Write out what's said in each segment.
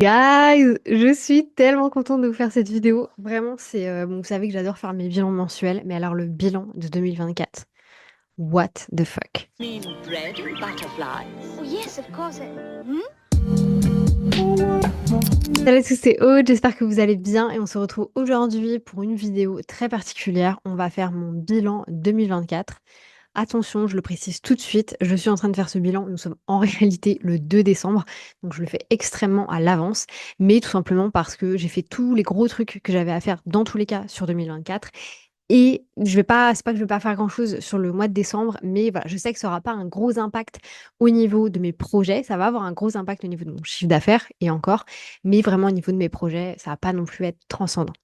Guys, je suis tellement contente de vous faire cette vidéo. Vraiment, bon, vous savez que j'adore faire mes bilans mensuels, mais alors le bilan de 2024, what the fuck? Mean bread and butterflies. Oh, yes, of course. Hmm? Salut à tous, c'est Aude, j'espère que vous allez bien et on se retrouve aujourd'hui pour une vidéo très particulière. On va faire mon bilan 2024. Attention, je le précise tout de suite, je suis en train de faire ce bilan, nous sommes en réalité le 2 décembre, donc je le fais extrêmement à l'avance, mais tout simplement parce que j'ai fait tous les gros trucs que j'avais à faire dans tous les cas sur 2024. Et je vais pas, c'est pas que je vais pas faire grand-chose sur le mois de décembre, mais voilà, je sais que ça aura pas un gros impact au niveau de mes projets. Ça va avoir un gros impact au niveau de mon chiffre d'affaires et encore, mais vraiment au niveau de mes projets, ça va pas non plus être transcendant.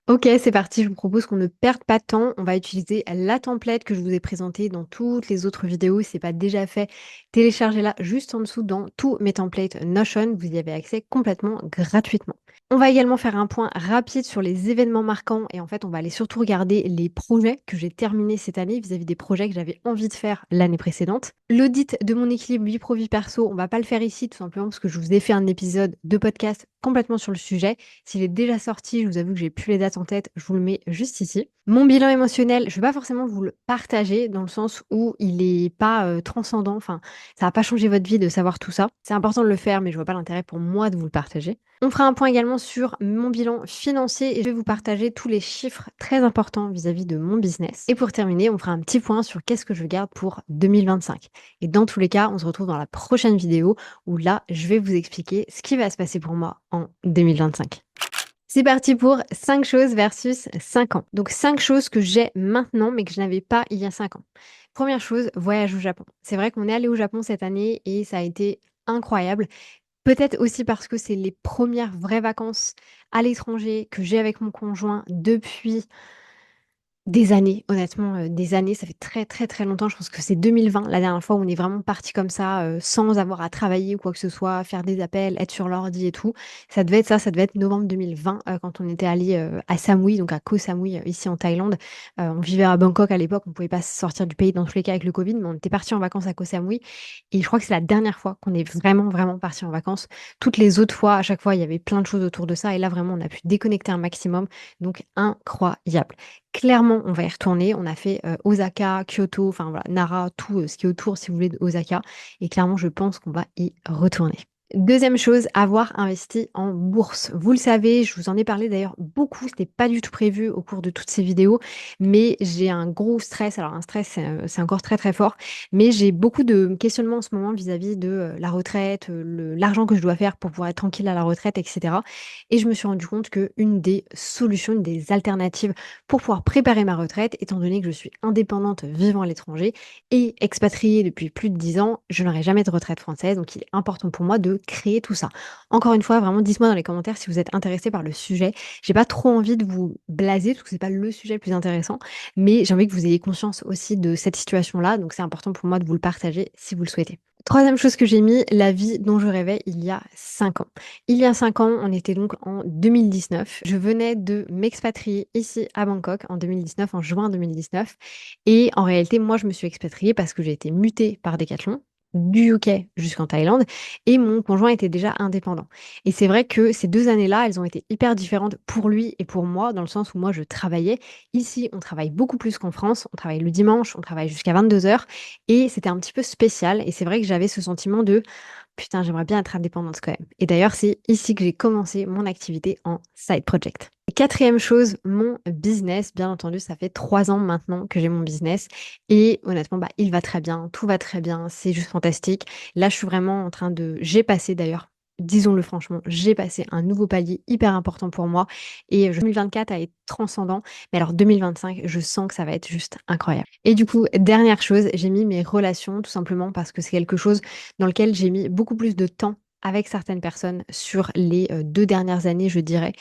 Ok, c'est parti, je vous propose qu'on ne perde pas de temps. On va utiliser la template que je vous ai présentée dans toutes les autres vidéos. Si ce n'est pas déjà fait, téléchargez-la juste en dessous dans tous mes templates Notion. Vous y avez accès complètement gratuitement. On va également faire un point rapide sur les événements marquants et en fait, on va aller surtout regarder les projets que j'ai terminés cette année vis-à-vis des projets que j'avais envie de faire l'année précédente. L'audit de mon équilibre vie pro vie perso, on va pas le faire ici tout simplement parce que je vous ai fait un épisode de podcast complètement sur le sujet. S'il est déjà sorti, je vous avoue que j'ai plus les dates en tête, je vous le mets juste ici. Mon bilan émotionnel, je ne vais pas forcément vous le partager dans le sens où il n'est pas transcendant, enfin, ça va pas changer votre vie de savoir tout ça. C'est important de le faire, mais je vois pas l'intérêt pour moi de vous le partager. On fera un point également sur mon bilan financier et je vais vous partager tous les chiffres très importants vis-à-vis de mon business. Et pour terminer, on fera un petit point sur qu'est-ce que je garde pour 2025. Et dans tous les cas, on se retrouve dans la prochaine vidéo où là, je vais vous expliquer ce qui va se passer pour moi en 2025. C'est parti pour 5 choses versus 5 ans. Donc 5 choses que j'ai maintenant mais que je n'avais pas il y a 5 ans. Première chose, voyage au Japon. C'est vrai qu'on est allé au Japon cette année et ça a été incroyable. Peut-être aussi parce que c'est les premières vraies vacances à l'étranger que j'ai avec mon conjoint depuis des années, honnêtement, des années, ça fait très, très, très longtemps. Je pense que c'est 2020, la dernière fois où on est vraiment parti comme ça, sans avoir à travailler ou quoi que ce soit, faire des appels, être sur l'ordi et tout. Ça devait être ça, ça devait être novembre 2020, quand on était allé à Samui, donc à Koh Samui, ici en Thaïlande. On vivait à Bangkok à l'époque, on pouvait pas sortir du pays dans tous les cas avec le Covid, mais on était parti en vacances à Koh Samui et je crois que c'est la dernière fois qu'on est vraiment, vraiment parti en vacances. Toutes les autres fois, à chaque fois, il y avait plein de choses autour de ça et là, vraiment, on a pu déconnecter un maximum, donc incroyable. Clairement, on va y retourner. On a fait, Osaka, Kyoto, enfin voilà, Nara, tout, ce qui est autour, si vous voulez, d'Osaka et clairement, je pense qu'on va y retourner. Deuxième chose, avoir investi en bourse. Vous le savez, je vous en ai parlé d'ailleurs beaucoup, c'était pas du tout prévu au cours de toutes ces vidéos, mais j'ai un gros stress. Alors un stress, c'est encore très, très fort, mais j'ai beaucoup de questionnements en ce moment vis-à-vis de, la retraite, l'argent que je dois faire pour pouvoir être tranquille à la retraite et cetera et je me suis rendu compte qu'une des solutions, une des alternatives pour pouvoir préparer ma retraite, étant donné que je suis indépendante vivant à l'étranger et expatriée depuis plus de 10 ans, je n'aurai jamais de retraite française, donc il est important pour moi de créer tout ça. Encore une fois, vraiment, dites-moi dans les commentaires si vous êtes intéressé par le sujet. J'ai pas trop envie de vous blaser parce que c'est pas le sujet le plus intéressant, mais j'ai envie que vous ayez conscience aussi de cette situation-là, donc c'est important pour moi de vous le partager si vous le souhaitez. Troisième chose que j'ai mis, la vie dont je rêvais il y a 5 ans. Il y a 5 ans, on était donc en 2019. Je venais de m'expatrier ici à Bangkok en 2019, en juin 2019. Et en réalité, moi, je me suis expatriée parce que j'ai été mutée par Decathlon du UK jusqu'en Thaïlande et mon conjoint était déjà indépendant. Et c'est vrai que ces 2 années-là, elles ont été hyper différentes pour lui et pour moi, dans le sens où moi, je travaillais. Ici, on travaille beaucoup plus qu'en France. On travaille le dimanche, on travaille jusqu'à 22 heures et c'était un petit peu spécial. Et c'est vrai que j'avais ce sentiment de putain, j'aimerais bien être indépendante quand même. Et d'ailleurs, c'est ici que j'ai commencé mon activité en side project. Et quatrième chose, mon business. Bien entendu, ça fait 3 ans maintenant que j'ai mon business. Et honnêtement, bah, il va très bien, tout va très bien, c'est juste fantastique. Là, je suis vraiment en train de... J'ai passé d'ailleurs, disons-le franchement, j'ai passé un nouveau palier hyper important pour moi. Et 2024 a été transcendant. Mais alors 2025, je sens que ça va être juste incroyable. Et du coup, dernière chose, j'ai mis mes relations tout simplement parce que c'est quelque chose dans lequel j'ai mis beaucoup plus de temps avec certaines personnes sur les 2 dernières années, je dirais,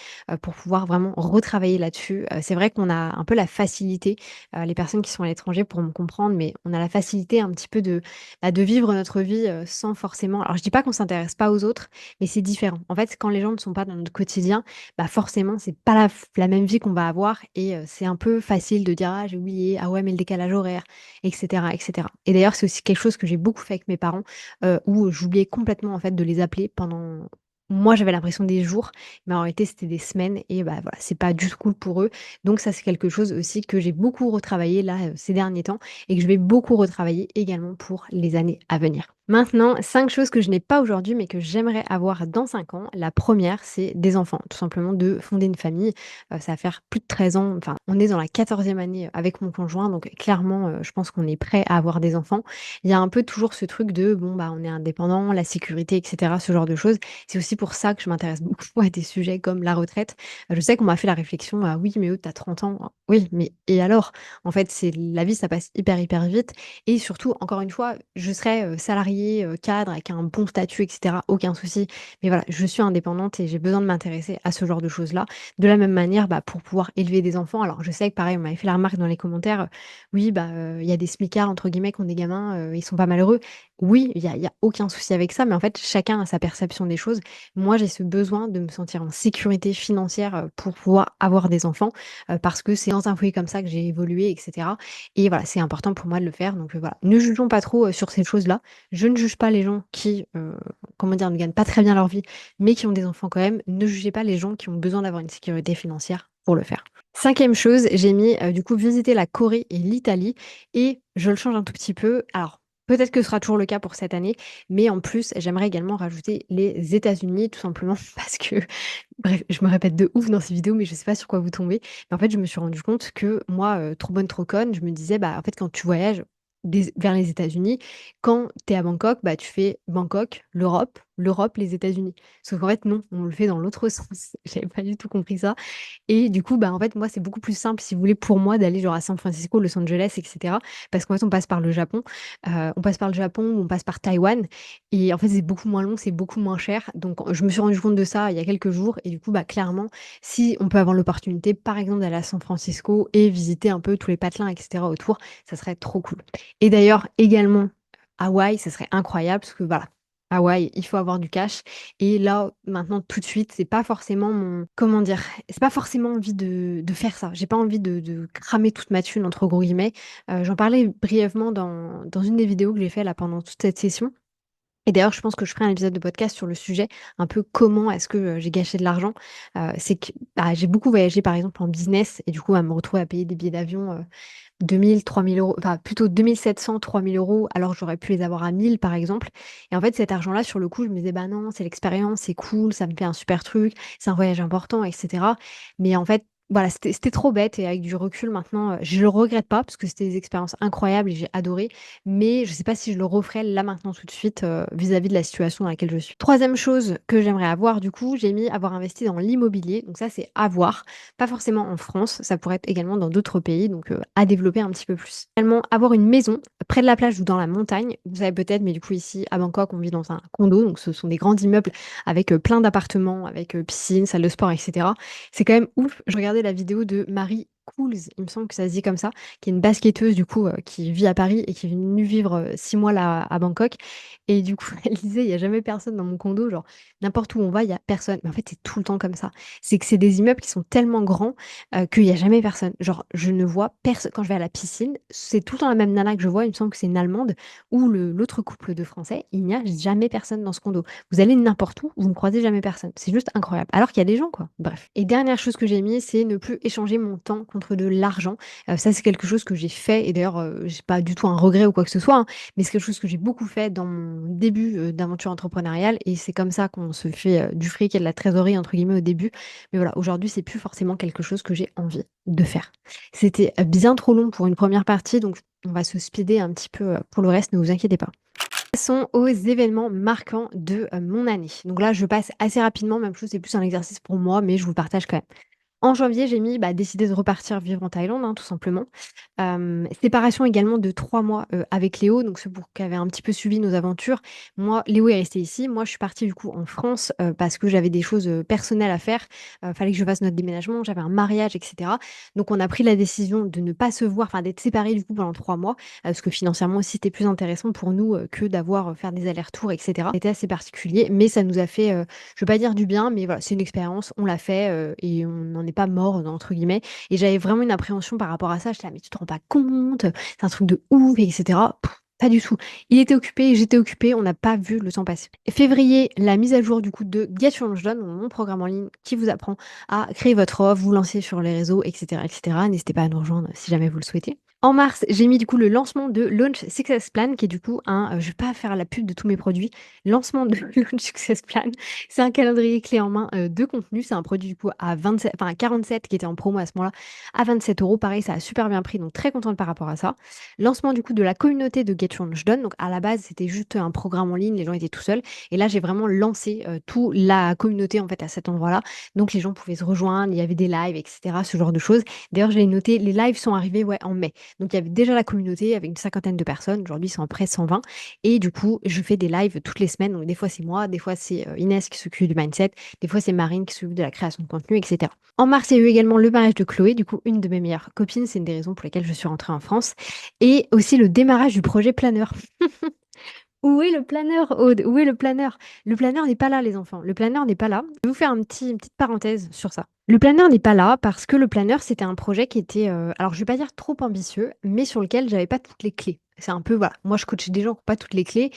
pour pouvoir vraiment retravailler là-dessus. C'est vrai qu'on a un peu la facilité, les personnes qui sont à l'étranger pourront me comprendre, mais on a la facilité un petit peu de vivre notre vie, sans forcément alors je dis pas qu'on s'intéresse pas aux autres, mais c'est différent. En fait, quand les gens ne sont pas dans notre quotidien, bah, forcément, c'est pas la même vie qu'on va avoir et c'est un peu facile de dire: «Ah j'ai oublié, ah ouais mais le décalage horaire» et cetera et cetera. Et d'ailleurs, c'est aussi quelque chose que j'ai beaucoup fait avec mes parents où j'oubliais complètement en fait de les appeler pendant moi, j'avais l'impression des jours, mais en réalité, c'était des semaines et bah, voilà, c'est pas du tout cool pour eux. Donc ça, c'est quelque chose aussi que j'ai beaucoup retravaillé là, ces derniers temps et que je vais beaucoup retravailler également pour les années à venir. Maintenant, 5 choses que je n'ai pas aujourd'hui, mais que j'aimerais avoir dans 5 ans. La première, c'est des enfants, tout simplement de fonder une famille. Ça va faire plus de 13 ans, enfin, on est dans la 14e année avec mon conjoint, donc clairement, je pense qu'on est prêt à avoir des enfants. Il y a un peu toujours ce truc de, bon, bah, on est indépendant, la sécurité et cetera, ce genre de choses. C'est aussi pour ça que je m'intéresse beaucoup à des sujets comme la retraite. Je sais qu'on m'a fait la réflexion: «Ah oui, mais tu as 30 ans». Oui, mais et alors? En fait, c'est la vie, ça passe hyper, hyper vite et surtout, encore une fois, je serai, salariée, cadre avec un bon statut et cetera, aucun souci. Mais voilà, je suis indépendante et j'ai besoin de m'intéresser à ce genre de choses-là. De la même manière, bah, pour pouvoir élever des enfants, alors je sais que pareil, on m'avait fait la remarque dans les commentaires, «Oui, bah, il y a des smicards entre guillemets qui ont des gamins, ils sont pas malheureux». Oui, il y a aucun souci avec ça, mais en fait, chacun a sa perception des choses. Moi, j'ai ce besoin de me sentir en sécurité financière, pour pouvoir avoir des enfants, parce que c'est dans un foyer comme ça que j'ai évolué et cetera et voilà, c'est important pour moi de le faire donc voilà. Ne jugeons pas trop, sur ces choses-là. Je ne juge pas les gens qui, comment dire? Ne gagnent pas très bien leur vie, mais qui ont des enfants quand même. Ne jugez pas les gens qui ont besoin d'avoir une sécurité financière pour le faire. 5e chose, j'ai mis, du coup visiter la Corée et l'Italie et je le change un tout petit peu. Alors, peut-être que ce sera toujours le cas pour cette année, mais en plus, j'aimerais également rajouter les États-Unis, tout simplement parce que, bref, je me répète de ouf dans ces vidéos, mais je sais pas sur quoi vous tombez. Mais en fait, je me suis rendu compte que moi, trop bonne, trop conne, je me disais, bah, en fait, quand tu voyages vers les États-Unis, quand tu es à Bangkok, bah, tu fais Bangkok, l'Europe, l'Europe, les États-Unis. Sauf qu'en fait, non, on le fait dans l'autre sens. J'avais pas du tout compris ça. Et du coup, bah, en fait, moi, c'est beaucoup plus simple, si vous voulez, pour moi, d'aller genre à San Francisco, Los Angeles et cetera. Parce qu'en fait, on passe par le Japon, on passe par le Japon, on passe par Taïwan et en fait, c'est beaucoup moins long, c'est beaucoup moins cher. Donc je me suis rendu compte de ça il y a quelques jours et du coup, bah, clairement, si on peut avoir l'opportunité, par exemple, d'aller à San Francisco et visiter un peu tous les patelins et cetera autour, ça serait trop cool. Et d'ailleurs, également, Hawaï, ça serait incroyable parce que voilà, Hawaï, il faut avoir du cash et là, maintenant, tout de suite, c'est pas forcément mon comment dire? C'est pas forcément envie de faire ça. J'ai pas envie de «cramer toute ma thune» entre gros guillemets. J'en parlais brièvement dans une des vidéos que j'ai fait là pendant toute cette session et d'ailleurs, je pense que je ferai un épisode de podcast sur le sujet, un peu comment est-ce que, j'ai gâché de l'argent. C'est que, bah, j'ai beaucoup voyagé par exemple en business et du coup à me retrouver à payer des billets d'avion, 2 000-3 000 €, enfin plutôt 2 700-3 000 €, alors que j'aurais pu les avoir à 1 000 par exemple et en fait cet argent-là sur le coup je me disais: «Bah non, c'est l'expérience, c'est cool, ça me fait un super truc, c'est un voyage important et cetera». Mais en fait, voilà, c'était trop bête et avec du recul maintenant, je le regrette pas parce que c'était des expériences incroyables et j'ai adoré, mais je sais pas si je le referais là maintenant tout de suite, vis-à-vis de la situation dans laquelle je suis. 3e chose que j'aimerais avoir du coup, j'ai mis avoir investi dans l'immobilier, donc ça c'est avoir. Pas forcément en France, ça pourrait être également dans d'autres pays, donc à développer un petit peu plus. Également, avoir une maison près de la plage ou dans la montagne. Vous savez peut-être, mais du coup ici à Bangkok, on vit dans un condo, donc ce sont des grands immeubles avec, plein d'appartements, avec, piscine, salle de sport et cetera. C'est quand même ouf. Je regardais la vidéo de Marie Cools, il me semble que ça se dit comme ça, qui est une basketteuse du coup, qui vit à Paris et qui est venue vivre, 6 mois là à Bangkok et du coup, elle disait: «Il y a jamais personne dans mon condo, genre n'importe où on va, il y a personne». Mais en fait, c'est tout le temps comme ça. C'est que c'est des immeubles qui sont tellement grands, qu'il y a jamais personne. Genre, je ne vois personne quand je vais à la piscine, c'est tout le temps la même nana que je vois, il me semble que c'est une Allemande ou l'autre couple de Français, il n'y a jamais personne dans ce condo. Vous allez n'importe où, vous ne croisez jamais personne. C'est juste incroyable. Alors qu'il y a des gens, quoi. Bref. Et dernière chose que j'ai mis, c'est ne plus échanger mon temps contre de l'argent. Ça, c'est quelque chose que j'ai fait et d'ailleurs, j'ai pas du tout un regret ou quoi que ce soit, hein, mais c'est quelque chose que j'ai beaucoup fait dans mon début, d'aventure entrepreneuriale et c'est comme ça qu'on se fait, du fric et de la «trésorerie» entre guillemets au début. Mais voilà, aujourd'hui, c'est plus forcément quelque chose que j'ai envie de faire. C'était, bien trop long pour une première partie, donc on va se speeder un petit peu, pour le reste, ne vous inquiétez pas. Passons aux événements marquants de, mon année. Donc là, je passe assez rapidement, même chose, c'est plus un exercice pour moi, mais je vous le partage quand même. En janvier, j'ai mis, bah, décidé de repartir vivre en Thaïlande, hein, tout simplement. Séparation également de 3 mois, avec Léo, donc ceux pour qui avaient un petit peu suivi nos aventures. Moi, Léo est resté ici. Moi, je suis partie du coup en France, parce que j'avais des choses, personnelles à faire. Fallait que je fasse notre déménagement, j'avais un mariage et cetera. Donc on a pris la décision de ne pas se voir, enfin d'être séparés du coup pendant 3 mois, parce que financièrement aussi c'était plus intéressant pour nous, que d'avoir, faire des allers-retours et cetera. C'était assez particulier, mais ça nous a fait, je veux pas dire du bien, mais voilà, c'est une expérience, on l'a fait, et on n'en est pas «mort» entre guillemets et j'avais vraiment une appréhension par rapport à ça. J'étais là: «Mais tu te rends pas compte, c'est un truc de ouf et cetera». Pas du tout. Il était occupé, j'étais occupée, on n'a pas vu le temps passer. Février, la mise à jour du coup de Get Your Launch Done, mon programme en ligne qui vous apprend à créer votre offre, vous lancer sur les réseaux, et cetera, et cetera. N'hésitez pas à nous rejoindre si jamais vous le souhaitez. En mars, j'ai mis du coup le lancement de Launch Success Plan, qui est du coup je vais pas faire la pub de tous mes produits. Lancement de Launch Success Plan, c'est un calendrier clé en main de contenu. C'est un produit du coup à 27, enfin à 47 qui était en promo à ce moment-là, à 27 €. Pareil, ça a super bien pris, donc très contente par rapport à ça. Lancement du coup de la communauté de Get Your Launch Done. Donc à la base, c'était juste un programme en ligne, les gens étaient tout seuls. Et là, j'ai vraiment lancé toute la communauté en fait à cet endroit-là. Donc les gens pouvaient se rejoindre, il y avait des lives, etc. Ce genre de choses. D'ailleurs, je l'ai noté, les lives sont arrivés ouais, en mai. Donc il y avait déjà la communauté avec une cinquantaine de personnes. Aujourd'hui, ils sont près 120. Et du coup, je fais des lives toutes les semaines. Donc des fois, c'est moi, des fois, c'est Inès qui s'occupe du mindset, des fois, c'est Marine qui s'occupe de la création de contenu, etc. En mars, il y a eu également le mariage de Chloé, du coup, une de mes meilleures copines. C'est une des raisons pour lesquelles je suis rentrée en France. Et aussi le démarrage du projet planeur. Où est le planeur, Aude? Où est le planeur? Le planeur n'est pas là, les enfants. Le planeur n'est pas là. Je vais vous faire une petite parenthèse sur ça. Le planeur n'est pas là parce que le planeur, c'était un projet qui était, alors je vais pas dire trop ambitieux, mais sur lequel j'avais pas toutes les clés. C'est un peu, voilà, moi je coach des gens qui ont pas toutes les clés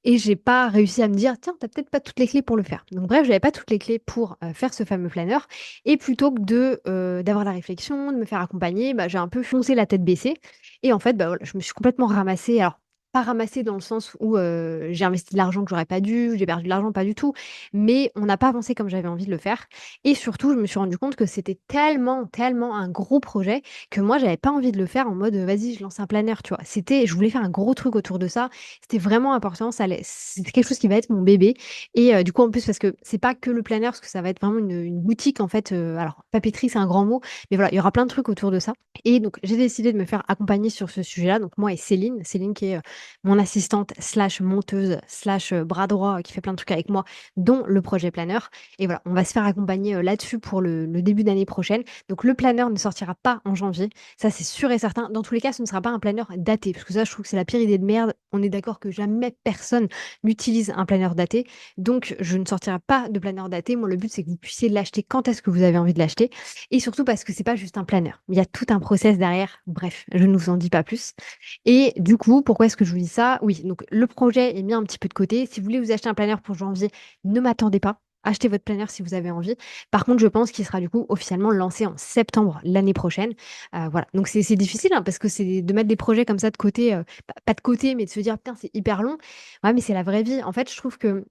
et j'ai pas réussi à me dire: «Tiens, tu as peut-être pas toutes les clés pour le faire». Donc bref, j'avais pas toutes les clés pour, faire ce fameux planeur et plutôt que d'avoir la réflexion, de me faire accompagner, bah, j'ai un peu foncé la tête baissée et en fait, bah, voilà, je me suis complètement ramassée. Alors, pas ramassée dans le sens où, j'ai investi de l'argent que j'aurais pas dû, j'ai perdu de l'argent, pas du tout, mais on n'a pas avancé comme j'avais envie de le faire et surtout, je me suis rendu compte que c'était tellement, tellement un gros projet que moi, j'avais pas envie de le faire en mode, «Vas-y, je lance un planeur», tu vois? Je voulais faire un gros truc autour de ça. C'était vraiment important, c'est quelque chose qui va être mon bébé et du coup, en plus, parce que c'est pas que le planeur, parce que ça va être vraiment une boutique, en fait, alors papeterie, c'est un grand mot, mais voilà, il y aura plein de trucs autour de ça et donc j'ai décidé de me faire accompagner sur ce sujet-là, donc moi et Céline qui est, mon assistante slash monteuse slash, bras droit, qui fait plein de trucs avec moi, dont le projet planeur et voilà, on va se faire accompagner, là-dessus pour le début d'année prochaine. Donc le planeur ne sortira pas en janvier, ça c'est sûr et certain. Dans tous les cas, ce ne sera pas un planeur daté, parce que ça, je trouve que c'est la pire idée de merde. On est d'accord que jamais personne n'utilise un planeur daté, donc je ne sortirai pas de planeur daté. Moi, le but, c'est que vous puissiez l'acheter quand est-ce que vous avez envie de l'acheter et surtout parce que c'est pas juste un planeur. Il y a tout un process derrière. Bref, je ne vous en dis pas plus. Et du coup, pourquoi est-ce que je vous dis ça? Oui, donc le projet est mis un petit peu de côté. Si vous voulez vous acheter un planeur pour janvier, ne m'attendez pas. Achetez votre planeur si vous avez envie. Par contre, je pense qu'il sera du coup officiellement lancé en septembre l'année prochaine. Voilà, donc c'est difficile, hein, parce que c'est de mettre des projets comme ça de côté, pas de côté, mais de se dire: «Putain, c'est hyper long». Ouais, mais c'est la vraie vie. En fait, je trouve que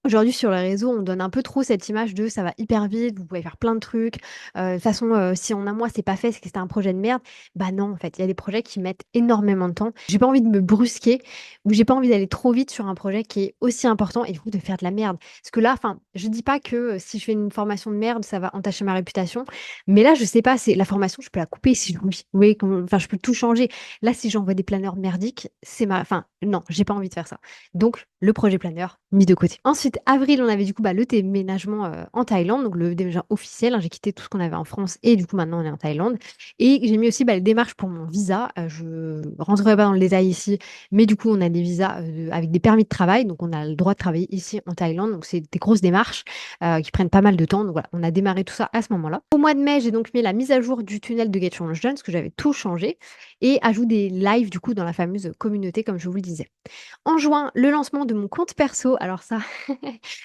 aujourd'hui, sur les réseaux, on donne un peu trop cette image de ça va hyper vite, vous pouvez faire plein de trucs. De toute façon, si en un mois c'est pas fait, c'est que c'était un projet de merde. Bah non, en fait, il y a des projets qui mettent énormément de temps. J'ai pas envie de me brusquer ou j'ai pas envie d'aller trop vite sur un projet qui est aussi important et du coup de faire de la merde. Parce que là, enfin, je dis pas que si je fais une formation de merde, ça va entacher ma réputation. Mais là, je sais pas, c'est la formation, je peux la couper si j'ai envie. Vous voyez, enfin, je peux tout changer. Là, si j'envoie des planeurs merdiques, enfin, non, j'ai pas envie de faire ça. Donc, le projet planeur mis de côté. Ensuite, avril, on avait du coup le déménagement en Thaïlande, donc le déménagement officiel, hein. J'ai quitté tout ce qu'on avait en France et du coup maintenant on est en Thaïlande. Et j'ai mis aussi les démarches pour mon visa. Je rentrerai pas dans le détail ici, mais du coup on a des visas avec des permis de travail, donc on a le droit de travailler ici en Thaïlande. Donc c'est des grosses démarches qui prennent pas mal de temps. Donc voilà, on a démarré tout ça à ce moment-là. Au mois de mai, j'ai donc mis la mise à jour du tunnel de Get Your Launch Done, parce que j'avais tout changé, et ajout des lives du coup dans la fameuse communauté, comme je vous le disais. En juin, le lancement de mon compte perso. Alors ça,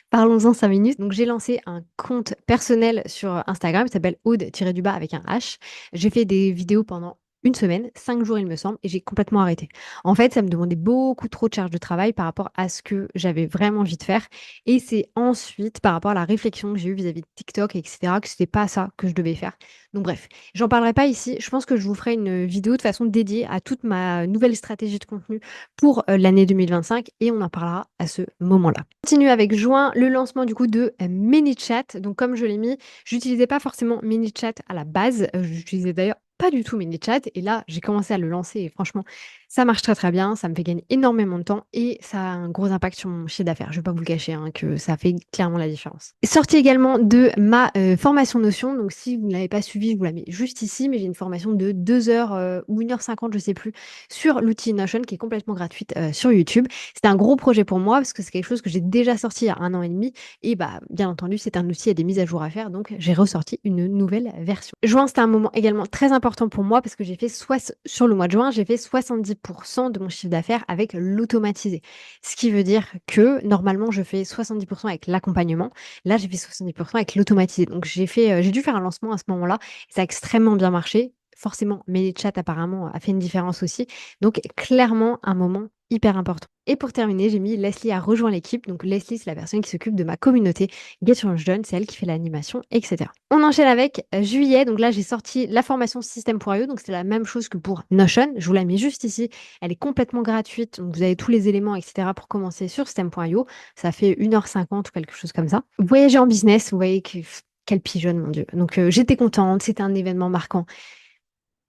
parlons-en 5 minutes. Donc j'ai lancé un compte personnel sur Instagram, il s'appelle Aude-du-bas avec un H. J'ai fait des vidéos pendant une semaine, 5 jours il me semble, et j'ai complètement arrêté. En fait, ça me demandait beaucoup trop de charge de travail par rapport à ce que j'avais vraiment envie de faire. Et c'est ensuite, par rapport à la réflexion que j'ai eue vis-à-vis de TikTok, etc., que c'était pas ça que je devais faire. Donc bref, j'en parlerai pas ici. Je pense que je vous ferai une vidéo de façon dédiée à toute ma nouvelle stratégie de contenu pour, l'année 2025 et on en parlera à ce moment-là. On continue avec juin, le lancement du coup de, ManyChat. Donc comme je l'ai mis, j'utilisais pas forcément ManyChat à la base, j'utilisais d'ailleurs pas du tout ManyChat et là, j'ai commencé à le lancer et franchement, ça marche très, très bien, ça me fait gagner énormément de temps et ça a un gros impact sur mon chiffre d'affaires. Je vais pas vous le cacher, hein, que ça fait clairement la différence. Sortie également de ma, formation Notion, donc si vous ne l'avez pas suivie, je vous la mets juste ici, mais j'ai une formation de 2 heures, ou 1 heure 50, je sais plus, sur l'outil Notion qui est complètement gratuite, sur YouTube. C'était un gros projet pour moi parce que c'est quelque chose que j'ai déjà sorti il y a 1 an et demi et bah, bien entendu, c'est un outil, il y a des mises à jour à faire, donc j'ai ressorti une nouvelle version. Juin, c'était un moment également très important pour moi parce que j'ai fait sur le mois de juin, j'ai fait 70 70% de mon chiffre d'affaires avec l'automatisé. Ce qui veut dire que normalement, je fais 70% avec l'accompagnement. Là, j'ai fait 70% avec l'automatisé. Donc j'ai dû faire un lancement à ce moment-là. Ça a extrêmement bien marché. Forcément, ManyChat apparemment a fait une différence aussi. Donc clairement, un moment hyper important. Et pour terminer, j'ai mis Leslie a rejoint l'équipe. Donc Leslie, c'est la personne qui s'occupe de ma communauté Get Your Done, c'est elle qui fait l'animation, etc. On enchaîne avec juillet. Donc là, j'ai sorti la formation System.io. Donc c'est la même chose que pour Notion. Je vous la mets juste ici. Elle est complètement gratuite. Donc vous avez tous les éléments, etc. pour commencer sur System.io. Ça fait 1h50 ou quelque chose comme ça. Voyager en business, vous voyez que quelle pigeonne, mon Dieu. Donc j'étais contente, c'était un événement marquant.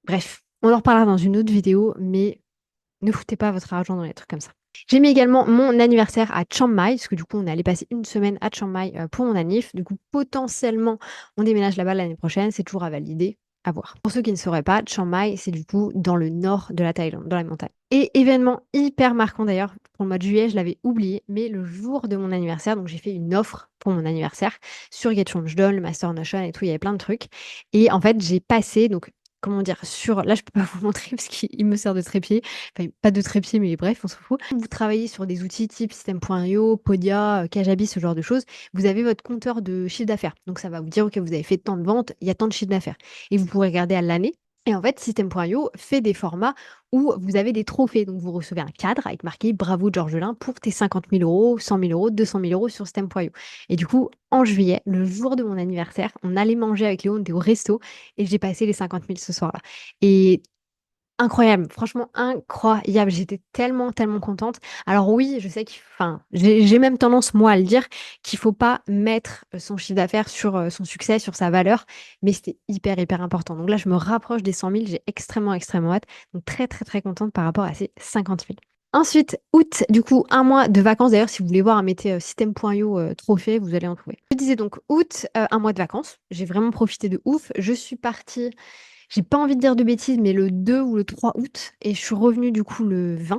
Bref, on en reparlera dans une autre vidéo, mais ne foutez pas votre argent dans les trucs comme ça. J'ai mis également mon anniversaire à Chiang Mai, parce que du coup, on est allé passer une semaine à Chiang Mai pour mon anniv. Du coup, potentiellement, on déménage là-bas l'année prochaine. C'est toujours à valider, à voir. Pour ceux qui ne sauraient pas, Chiang Mai, c'est du coup dans le nord de la Thaïlande, dans les montagnes. Et événement hyper marquant d'ailleurs, pour le mois de juillet, je l'avais oublié, mais le jour de mon anniversaire, donc j'ai fait une offre pour mon anniversaire sur GetChangeDon, le Master Notion et tout, il y avait plein de trucs. Et en fait, j'ai passé, donc comment dire, sur là, je peux pas vous montrer parce qu'il me sert de trépied. Enfin, pas de trépied, mais bref, on s'en fout. Vous travaillez sur des outils type System.io, Podia, Kajabi, ce genre de choses. Vous avez votre compteur de chiffre d'affaires. Donc, ça va vous dire, OK, vous avez fait tant de ventes, il y a tant de chiffre d'affaires. Et vous pourrez regarder à l'année. Et en fait, System.io fait des formats où vous avez des trophées. Donc, vous recevez un cadre avec marqué Bravo Georgelin pour tes 50 000 euros, 100 000 euros, 200 000 euros sur System.io. Et du coup, en juillet, le jour de mon anniversaire, on allait manger avec Léo, on était au resto et j'ai passé les 50 000 ce soir-là. Et incroyable, franchement incroyable. J'étais tellement, tellement contente. Alors oui, je sais enfin, j'ai même tendance, moi, à le dire, qu'il faut pas mettre son chiffre d'affaires sur son succès, sur sa valeur, mais c'était hyper, hyper important. Donc là, je me rapproche des 100 000, j'ai extrêmement, extrêmement hâte. Donc très, très, très contente par rapport à ces 50 000. Ensuite, août, du coup, un mois de vacances. D'ailleurs, si vous voulez voir, mettez System.io trophée, vous allez en trouver. Je disais donc août, un mois de vacances. J'ai vraiment profité de ouf. Je suis partie, j'ai pas envie de dire de bêtises, mais le 2 ou le 3 août et je suis revenue du coup le 20.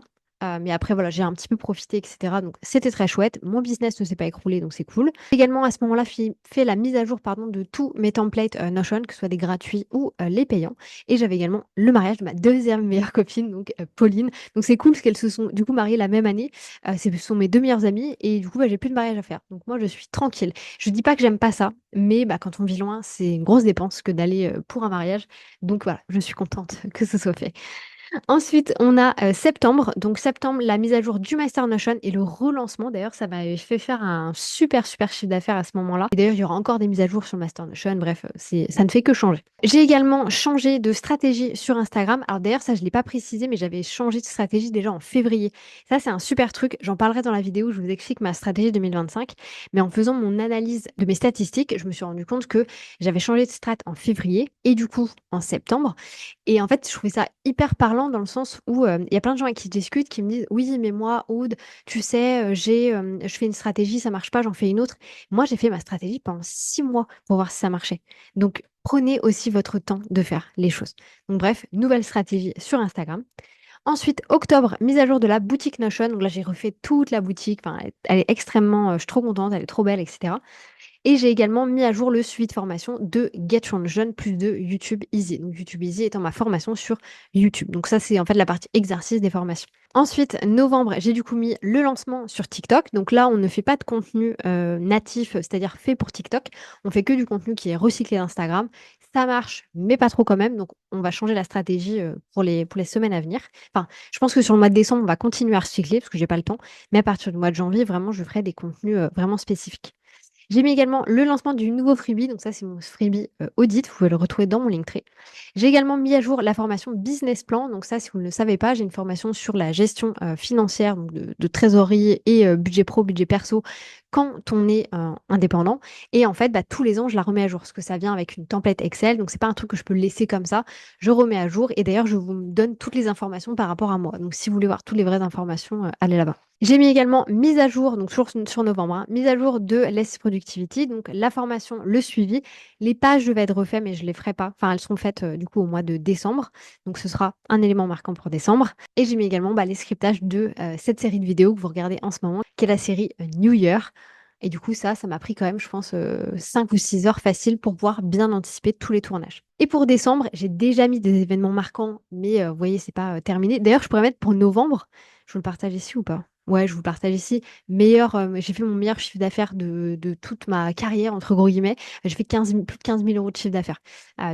Mais après voilà, j'ai un petit peu profité et cetera, donc c'était très chouette. Mon business ne s'est pas écroulé, donc c'est cool. Également à ce moment-là, fait la mise à jour, pardon, de tous mes templates, Notion, que ce soit des gratuits ou, les payants et j'avais également le mariage de ma deuxième meilleure copine, donc, Pauline. Donc c'est cool parce qu'elles se sont du coup mariées la même année. Ce sont mes 2 meilleures amies et du coup, bah, j'ai plus de mariage à faire. Donc moi, je suis tranquille. Je dis pas que j'aime pas ça, mais bah, quand on vit loin, c'est une grosse dépense que d'aller, pour un mariage. Donc voilà, je suis contente que ce soit fait. Ensuite, on a, septembre. Donc septembre, la mise à jour du Master Notion et le relancement. D'ailleurs, ça m'avait fait faire un super, super chiffre d'affaires à ce moment-là. Et d'ailleurs, il y aura encore des mises à jour sur le Master Notion. Bref, ça ne fait que changer. J'ai également changé de stratégie sur Instagram. Alors d'ailleurs, ça, je ne l'ai pas précisé, mais j'avais changé de stratégie déjà en février. Ça, c'est un super truc. J'en parlerai dans la vidéo où je vous explique ma stratégie 2025. Mais en faisant mon analyse de mes statistiques, je me suis rendu compte que j'avais changé de strat en février et du coup en septembre. Et en fait, je trouvais ça hyper parlant dans le sens où, il y a plein de gens avec qui je discute qui me disent: «Oui, mais moi, Aude, tu sais, je fais une stratégie, ça marche pas, j'en fais une autre». Moi, j'ai fait ma stratégie pendant 6 mois pour voir si ça marchait. Donc prenez aussi votre temps de faire les choses. Donc bref, nouvelle stratégie sur Instagram. Ensuite, octobre, mise à jour de la boutique Notion. Donc là, j'ai refait toute la boutique. Enfin, elle est extrêmement, je suis trop contente, elle est trop belle et cetera. Et j'ai également mis à jour le suivi de formation de Get Your Jeune plus de YouTube Easy. Donc YouTube Easy étant ma formation sur YouTube. Donc ça, c'est en fait la partie exercice des formations. Ensuite, novembre, j'ai du coup mis le lancement sur TikTok. Donc là, on ne fait pas de contenu natif, c'est-à-dire fait pour TikTok. On fait que du contenu qui est recyclé d'Instagram. Ça marche, mais pas trop quand même. Donc on va changer la stratégie pour les semaines à venir. Enfin, je pense que sur le mois de décembre, on va continuer à recycler parce que j'ai pas le temps. Mais à partir du mois de janvier, vraiment, je ferai des contenus vraiment spécifiques. J'ai mis également le lancement du nouveau freebie, donc ça c'est mon freebie, audit, vous pouvez le retrouver dans mon Linktree. J'ai également mis à jour la formation business plan, donc ça si vous ne le savez pas, j'ai une formation sur la gestion, financière, donc de trésorerie et budget pro, budget perso quand on est, indépendant et en fait, bah, tous les ans je la remets à jour parce que ça vient avec une template Excel, donc c'est pas un truc que je peux laisser comme ça. Je remets à jour et d'ailleurs je vous donne toutes les informations par rapport à moi. Donc si vous voulez voir toutes les vraies informations, allez là-bas. J'ai mis également mise à jour, donc toujours sur novembre, hein, mise à jour de Less Productivity, donc la formation, le suivi. Les pages devaient être refaites, mais je les ferai pas. Enfin, elles seront faites du coup au mois de décembre. Donc ce sera un élément marquant pour décembre. Et j'ai mis également bah, les scriptages de cette série de vidéos que vous regardez en ce moment, qui est la série New Year. Et du coup, ça m'a pris quand même, je pense, 5 ou 6 heures faciles pour pouvoir bien anticiper tous les tournages. Et pour décembre, j'ai déjà mis des événements marquants, mais vous voyez, c'est pas, terminé. D'ailleurs, je pourrais mettre pour novembre, je vous le partage ici ou pas? Ouais, je vous le partage ici. J'ai fait mon meilleur chiffre d'affaires de toute ma «carrière» entre gros guillemets. J'ai fait 15 000 plus de 15 000 € de chiffre d'affaires.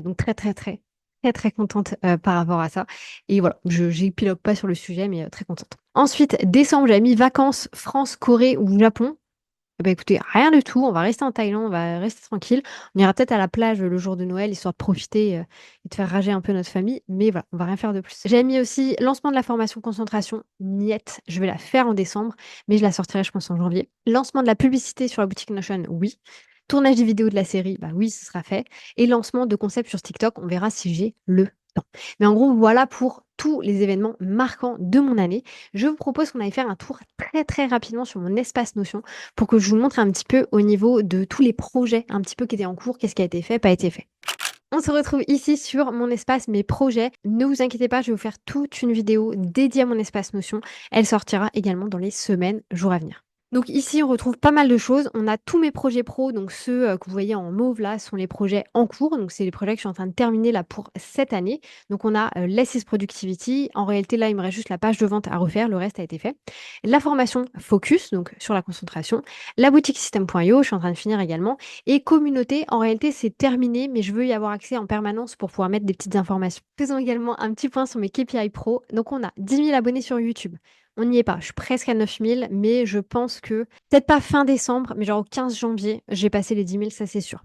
Donc très, très, très, très, très contente, par rapport à ça et voilà, je j'épilogue pas sur le sujet, mais très contente. Ensuite, décembre, j'avais mis vacances France, Corée ou Japon. Eh bah, écoutez, rien du tout, on va rester en Thaïlande, on va rester tranquille. On ira peut-être à la plage, le jour de Noël, histoire de profiter, et de faire rager un peu notre famille, mais voilà, on va rien faire de plus. J'avais mis aussi lancement de la formation concentration, niette, je vais la faire en décembre, mais je la sortirai je pense en janvier. Lancement de la publicité sur la boutique Notion, oui. Tournage des vidéos de la série, bah oui, ce sera fait et lancement de concepts sur TikTok, on verra si j'ai le temps. Mais en gros, voilà pour tous les événements marquants de mon année. Je vous propose qu'on aille faire un tour très, très rapidement sur mon espace Notion pour que je vous montre un petit peu au niveau de tous les projets un petit peu qui étaient en cours, qu'est-ce qui a été fait, pas été fait. On se retrouve ici sur mon espace mes projets. Ne vous inquiétez pas, je vais vous faire toute une vidéo dédiée à mon espace Notion. Elle sortira également dans les semaines, jours à venir. Donc ici, on retrouve pas mal de choses. On a tous mes projets pro, donc ceux que vous voyez en mauve là sont les projets en cours. Donc c'est les projets que je suis en train de terminer là pour cette année. Donc on a Less is Productivity. En réalité, là, il me reste juste la page de vente à refaire. Le reste a été fait. La formation Focus, donc sur la concentration. La boutique System.io, je suis en train de finir également. Et communauté, en réalité, c'est terminé, mais je veux y avoir accès en permanence pour pouvoir mettre des petites informations. Faisons également un petit point sur mes KPI pro. Donc on a 10 000 abonnés sur YouTube. On n'y est pas, je suis presque à 9 000, mais je pense que peut-être pas fin décembre, mais genre au 15 janvier, j'ai passé les 10 000, ça c'est sûr.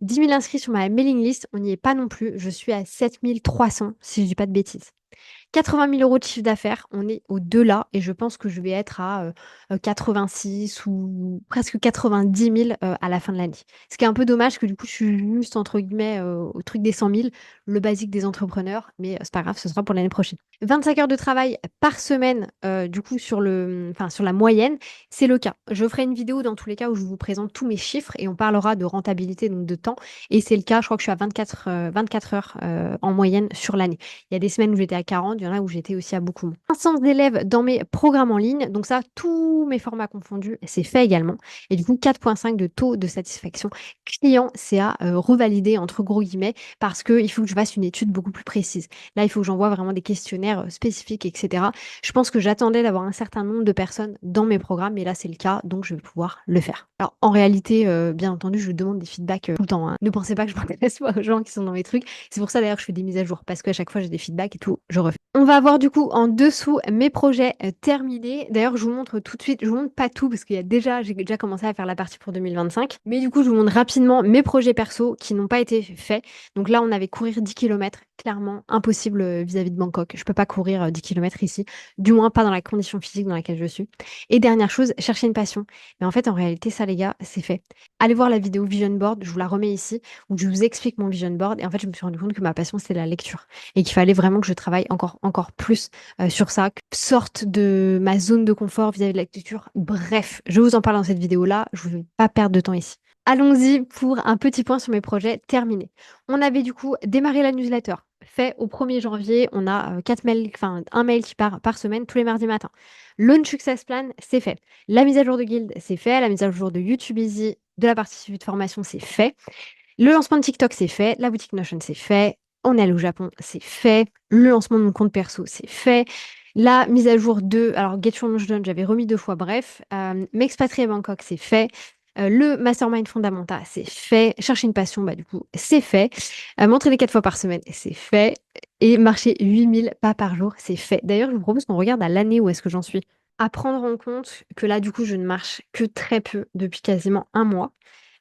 10 000 inscrits sur ma mailing list, on n'y est pas non plus, je suis à 7 300 si je dis pas de bêtises. 80 000 € de chiffre d'affaires, on est au-delà et je pense que je vais être à, 86 ou presque 90 000, à la fin de l'année. Ce qui est un peu dommage que du coup, je suis juste entre guillemets, au truc des 100 000, le basique des entrepreneurs, mais c'est pas grave, ce sera pour l'année prochaine. 25 heures de travail par semaine, du coup sur la moyenne, c'est le cas. Je ferai une vidéo dans tous les cas où je vous présente tous mes chiffres et on parlera de rentabilité, donc de temps et c'est le cas, je crois que je suis à 24 heures, en moyenne sur l'année. Il y a des semaines où j'étais à 40, il y en a où j'étais aussi à beaucoup moins. 500 élèves dans mes programmes en ligne, donc ça, tous mes formats confondus, c'est fait également. Et du coup, 4,5 de taux de satisfaction client, c'est à revalider entre gros guillemets parce qu'il faut que je fasse une étude beaucoup plus précise. Là, il faut que j'envoie vraiment des questionnaires spécifiques, etc. Je pense que j'attendais d'avoir un certain nombre de personnes dans mes programmes, mais là, c'est le cas, donc je vais pouvoir le faire. Alors, en réalité, bien entendu, je demande des feedbacks tout le temps, hein. Ne pensez pas que je m'intéresse pas aux gens qui sont dans mes trucs. C'est pour ça d'ailleurs que je fais des mises à jour, parce qu'à chaque fois j'ai des feedbacks et tout, je refais. On va avoir du coup en dessous mes projets terminés. D'ailleurs, je vous montre tout de suite, je vous montre pas tout parce j'ai déjà commencé à faire la partie pour 2025. Mais du coup, je vous montre rapidement mes projets perso qui n'ont pas été faits. Donc là, on avait courir 10 km, clairement impossible vis-à-vis de Bangkok. Je peux pas courir 10 km ici, du moins pas dans la condition physique dans laquelle je suis. Et dernière chose, chercher une passion. Mais en fait, en réalité, ça les gars, c'est fait. Allez voir la vidéo Vision Board, je vous la remets ici, où je vous explique mon Vision Board. Et en fait, je me suis rendu compte que ma passion, c'est la lecture. Et qu'il fallait vraiment que je travaille encore plus sur ça, que je sorte de ma zone de confort vis-à-vis de la lecture. Bref, je vous en parle dans cette vidéo-là, je ne vais pas perdre de temps ici. Allons-y pour un petit point sur mes projets terminés. On avait du coup démarré la newsletter. Fait au 1er janvier, on a un mail qui part par semaine tous les mardis matins. Launch Success Plan, c'est fait. La mise à jour de Guild, c'est fait. La mise à jour de YouTube Easy, de la partie suivi de formation, c'est fait. Le lancement de TikTok, c'est fait. La boutique Notion, c'est fait. On est allé au Japon, c'est fait. Le lancement de mon compte perso, c'est fait. La mise à jour de, alors Get Your Notion, j'avais remis 2 fois, bref. M'expatrier à Bangkok, c'est fait. Le Mastermind Fondamenta, c'est fait. Chercher une passion, bah du coup, c'est fait. M'entraîner 4 fois par semaine, c'est fait. Et marcher 8000 pas par jour, c'est fait. D'ailleurs, je vous propose qu'on regarde à l'année où est-ce que j'en suis. À prendre en compte que là, du coup, je ne marche que très peu depuis quasiment un mois.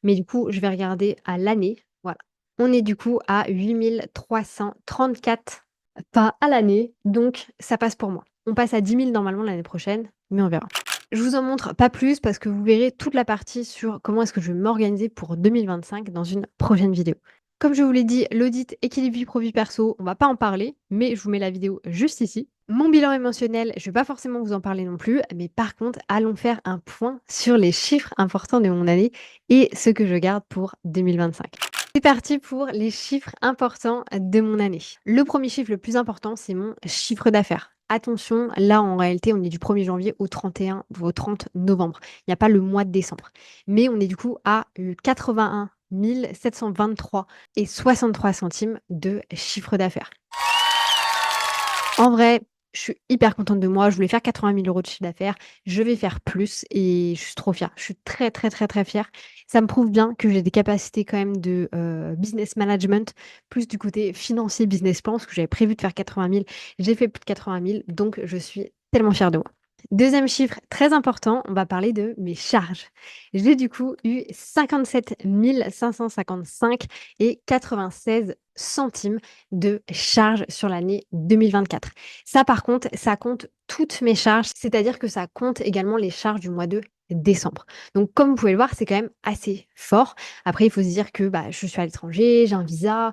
Mais du coup, je vais regarder à l'année. Voilà. On est du coup à 8334 pas à l'année. Donc, ça passe pour moi. On passe à 10 000 normalement l'année prochaine, mais on verra. Je vous en montre pas plus parce que vous verrez toute la partie sur comment est-ce que je vais m'organiser pour 2025 dans une prochaine vidéo. Comme je vous l'ai dit, l'audit équilibre vie pro vie perso, on va pas en parler, mais je vous mets la vidéo juste ici. Mon bilan émotionnel, je vais pas forcément vous en parler non plus, mais par contre, allons faire un point sur les chiffres importants de mon année et ce que je garde pour 2025. C'est parti pour les chiffres importants de mon année. Le premier chiffre le plus important, c'est mon chiffre d'affaires. attention, là, en réalité, on est du 1er janvier au 31 ou au 30 novembre. Il n'y a pas le mois de décembre. Mais on est du coup à 81 723 et 63 centimes de chiffre d'affaires. En vrai, je suis hyper contente de moi. Je voulais faire 80 000 € de chiffre d'affaires. Je vais faire plus et je suis trop fière. Je suis très, très, très, très fière. Ça me prouve bien que j'ai des capacités quand même de business management, plus du côté financier, business plan, parce que j'avais prévu de faire 80 000. J'ai fait plus de 80 000, donc je suis tellement fière de moi. Deuxième chiffre très important, on va parler de mes charges. J'ai du coup eu 57 555 et 96 centimes de charges sur l'année 2024. Ça, par contre, ça compte toutes mes charges, c'est-à-dire que ça compte également les charges du mois de décembre. Donc, comme vous pouvez le voir, c'est quand même assez fort. Après, il faut se dire que bah, je suis à l'étranger, j'ai un visa,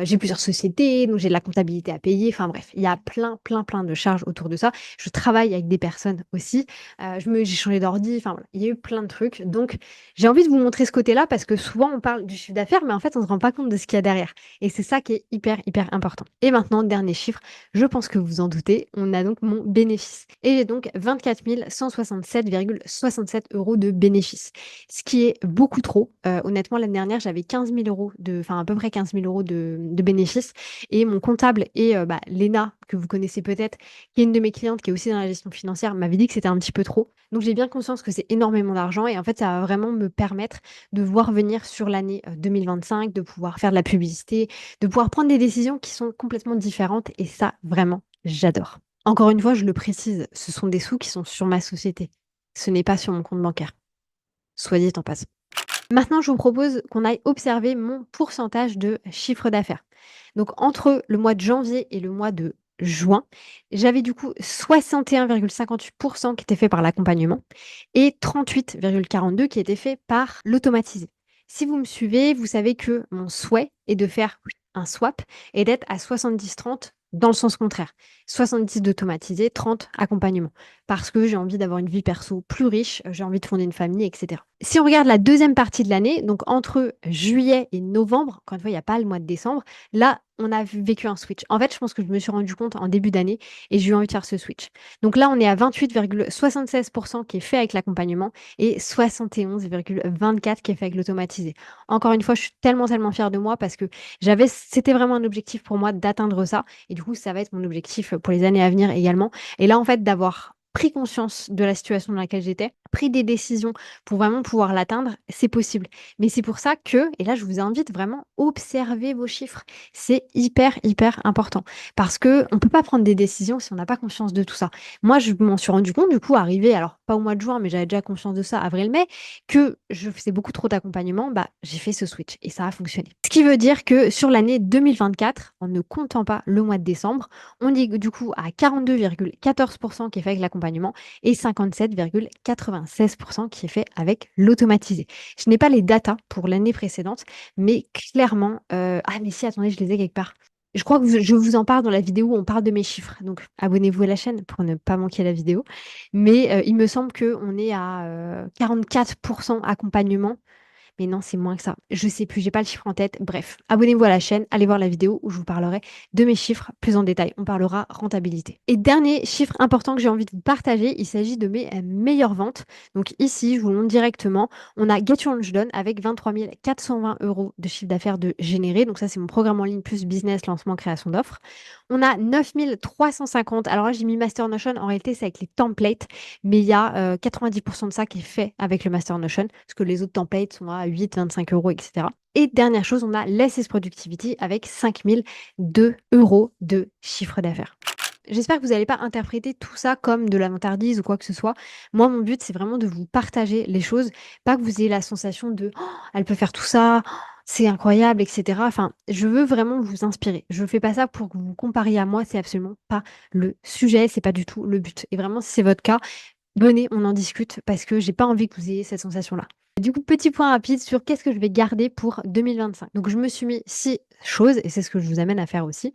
j'ai plusieurs sociétés, donc j'ai de la comptabilité à payer. Enfin bref, il y a plein, plein, plein de charges autour de ça. Je travaille avec des personnes aussi. J'ai changé d'ordi. Enfin voilà, il y a eu plein de trucs. Donc, j'ai envie de vous montrer ce côté-là parce que souvent, on parle du chiffre d'affaires, mais en fait, on ne se rend pas compte de ce qu'il y a derrière. Et c'est ça qui est hyper, hyper important. Et maintenant, dernier chiffre, je pense que vous en doutez, on a donc mon bénéfice. Et j'ai donc 24 167,67 € de bénéfice. Ce qui est beaucoup trop. Honnêtement, l'année dernière, j'avais 15 000 € enfin à peu près 15 000 € de bénéfices. Et mon comptable et Léna, que vous connaissez peut-être, qui est une de mes clientes, qui est aussi dans la gestion financière, m'avait dit que c'était un petit peu trop. Donc j'ai bien conscience que c'est énormément d'argent et en fait, ça va vraiment me permettre de voir venir sur l'année 2025, de pouvoir faire de la publicité, de pouvoir prendre des décisions qui sont complètement différentes et ça, vraiment, j'adore. Encore une fois, je le précise, ce sont des sous qui sont sur ma société. Ce n'est pas sur mon compte bancaire. Soit dit en passant. Maintenant, je vous propose qu'on aille observer mon pourcentage de chiffre d'affaires. Donc, entre le mois de janvier et le mois de juin, j'avais du coup 61,58% qui était fait par l'accompagnement et 38,42% qui était fait par l'automatisé. Si vous me suivez, vous savez que mon souhait est de faire un swap et d'être à 70-30 dans le sens contraire. 70 d'automatisé, 30 accompagnement. Parce que j'ai envie d'avoir une vie perso plus riche, j'ai envie de fonder une famille, etc. Si on regarde la deuxième partie de l'année, donc entre juillet et novembre, encore une fois, il n'y a pas le mois de décembre, là, on a vécu un switch. En fait, je pense que je me suis rendu compte en début d'année et j'ai eu envie de faire ce switch. Donc là, on est à 28,76% qui est fait avec l'accompagnement et 71,24% qui est fait avec l'automatisé. Encore une fois, je suis tellement, tellement fière de moi parce que c'était vraiment un objectif pour moi d'atteindre ça. Et du coup, ça va être mon objectif pour les années à venir également. Et là, en fait, d'avoir pris conscience de la situation dans laquelle j'étais, pris des décisions pour vraiment pouvoir l'atteindre, c'est possible. Mais c'est pour ça que, et là je vous invite vraiment à observer vos chiffres. C'est hyper, hyper important. Parce que on peut pas prendre des décisions si on n'a pas conscience de tout ça. Moi, je m'en suis rendu compte, du coup, arrivé, alors pas au mois de juin, mais j'avais déjà conscience de ça, avril-mai, que je faisais beaucoup trop d'accompagnement, bah, j'ai fait ce switch et ça a fonctionné. Ce qui veut dire que sur l'année 2024, en ne comptant pas le mois de décembre, on est du coup à 42,14% qui est fait avec l'accompagnement et 57,96% qui est fait avec l'automatisé. Je n'ai pas les datas pour l'année précédente, mais clairement, ah mais si, attendez, je les ai quelque part. Je crois que je vous en parle dans la vidéo où on parle de mes chiffres, donc abonnez-vous à la chaîne pour ne pas manquer la vidéo. Mais il me semble qu'on est à 44% accompagnement. Mais non, c'est moins que ça. Je sais plus, j'ai pas le chiffre en tête. Bref, abonnez-vous à la chaîne, allez voir la vidéo où je vous parlerai de mes chiffres plus en détail. On parlera rentabilité. Et dernier chiffre important que j'ai envie de vous partager, il s'agit de mes meilleures ventes. Donc ici, je vous le montre directement. On a Get Your Launch Done avec 23 420 € de chiffre d'affaires de généré. Donc ça, c'est mon programme en ligne plus business, lancement, création d'offres. On a 9 350. Alors là, j'ai mis Master Notion. En réalité, c'est avec les templates. Mais il y a 90% de ça qui est fait avec le Master Notion. Parce que les autres templates sont à 8, 25 €, etc. Et dernière chose, on a Less is Productivity avec 5 002 € de chiffre d'affaires. J'espère que vous n'allez pas interpréter tout ça comme de la vantardise ou quoi que ce soit. Moi, mon but, c'est vraiment de vous partager les choses, pas que vous ayez la sensation de «Oh, elle peut faire tout ça, oh, c'est incroyable, etc.» Enfin, je veux vraiment vous inspirer. Je ne fais pas ça pour que vous vous compariez à moi, c'est absolument pas le sujet, c'est pas du tout le but. Et vraiment, si c'est votre cas, venez, on en discute parce que j'ai pas envie que vous ayez cette sensation-là. Du coup, petit point rapide sur qu'est-ce que je vais garder pour 2025. Donc, je me suis mis 6 choses et c'est ce que je vous amène à faire aussi.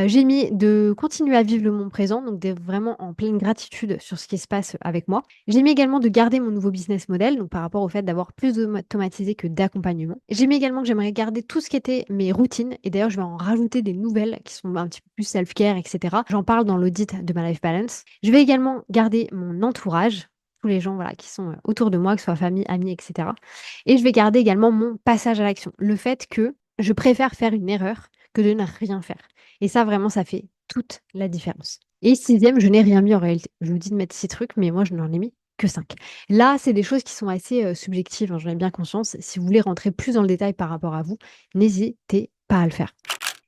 J'ai mis de continuer à vivre le moment présent, donc d'être vraiment en pleine gratitude sur ce qui se passe avec moi. J'ai mis également de garder mon nouveau business model, donc par rapport au fait d'avoir plus d'automatisé que d'accompagnement. J'ai mis également que j'aimerais garder tout ce qui était mes routines et d'ailleurs je vais en rajouter des nouvelles qui sont un petit peu plus self-care et cetera. J'en parle dans l'audit de ma life balance. Je vais également garder mon entourage, tous les gens, voilà, qui sont, autour de moi, que ce soit famille, amis et cetera et je vais garder également mon passage à l'action. Le fait que je préfère faire une erreur que de ne rien faire. Et ça, vraiment, ça fait toute la différence. Et sixième, je n'ai rien mis en réalité. Je vous dis de mettre 6 trucs, mais moi, je n'en ai mis que 5. Là, c'est des choses qui sont assez subjectives, hein, j'en ai bien conscience. Si vous voulez rentrer plus dans le détail par rapport à vous, n'hésitez pas à le faire.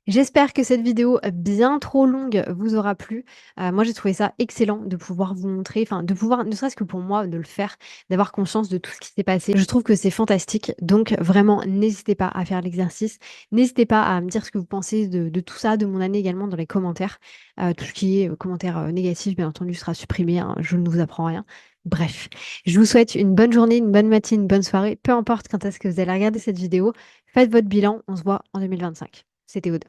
J'espère que cette vidéo bien trop longue vous aura plu. Moi, j'ai trouvé ça excellent de pouvoir vous montrer, enfin, de pouvoir, ne serait-ce que pour moi, de le faire, d'avoir conscience de tout ce qui s'est passé. Je trouve que c'est fantastique. Donc, vraiment, n'hésitez pas à faire l'exercice. N'hésitez pas à me dire ce que vous pensez de tout ça, de mon année également dans les commentaires. Tout ce qui est commentaires négatifs, bien entendu, sera supprimé, hein, je ne vous apprends rien. Bref, je vous souhaite une bonne journée, une bonne matinée, une bonne soirée. Peu importe quand est-ce que vous allez regarder cette vidéo, faites votre bilan. On se voit en 2025. C'était Aude.